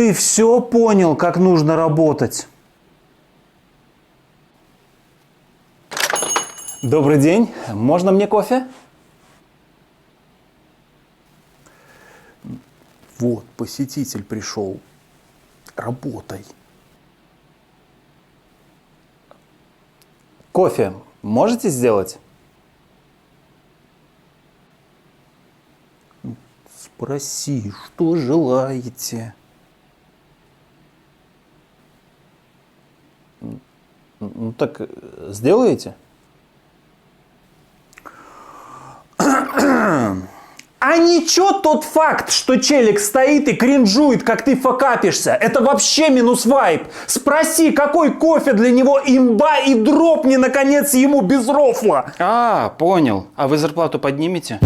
Ты все понял, как нужно работать? Добрый день. Можно мне кофе? Вот, посетитель пришел. Работай. Кофе можете сделать? Спроси, что желаете. Ну так сделаете? А ничего тот факт, что челик стоит и кринжует, как ты факапишься, это вообще минус вайб. Спроси, какой кофе для него имба, и дропни, наконец, ему без рофла. А, понял. А вы зарплату поднимете?